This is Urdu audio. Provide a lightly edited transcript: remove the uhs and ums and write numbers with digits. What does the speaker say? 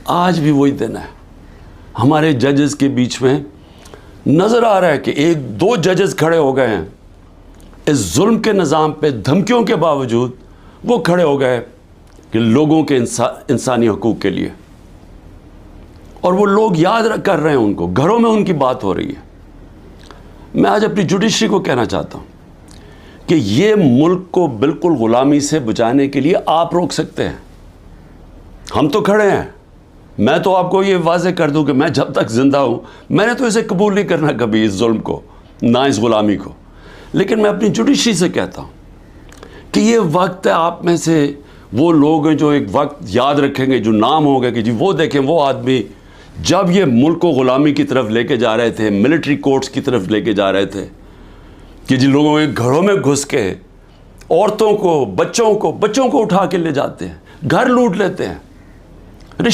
آج بھی وہی دن ہے. ہمارے ججز کے بیچ میں نظر آ رہا ہے کہ ایک دو ججز کھڑے ہو گئے ہیں اس ظلم کے نظام پہ دھمکیوں کے باوجود. وہ کھڑے ہو گئے کہ لوگوں کے انسانی حقوق کے لیے, اور وہ لوگ یاد کر رہے ہیں ان کو, گھروں میں ان کی بات ہو رہی ہے. میں آج اپنی جوڈیشری کو کہنا چاہتا ہوں کہ یہ ملک کو بالکل غلامی سے بچانے کے لیے آپ روک سکتے ہیں. ہم تو کھڑے ہیں. میں تو آپ کو یہ واضح کر دوں کہ میں جب تک زندہ ہوں میں نے تو اسے قبول نہیں کرنا کبھی, اس ظلم کو, نہ اس غلامی کو. لیکن میں اپنی جوڈیشری سے کہتا ہوں کہ یہ وقت ہے, آپ میں سے وہ لوگ ہیں جو ایک وقت یاد رکھیں گے, جو نام ہوگا کہ جی وہ دیکھیں وہ آدمی جب یہ ملک کو غلامی کی طرف لے کے جا رہے تھے, ملٹری کورٹس کی طرف لے کے جا رہے تھے, کہ جن لوگوں کے گھروں میں گھس کے عورتوں کو, بچوں کو اٹھا کے لے جاتے ہیں, گھر لوٹ لیتے ہیں.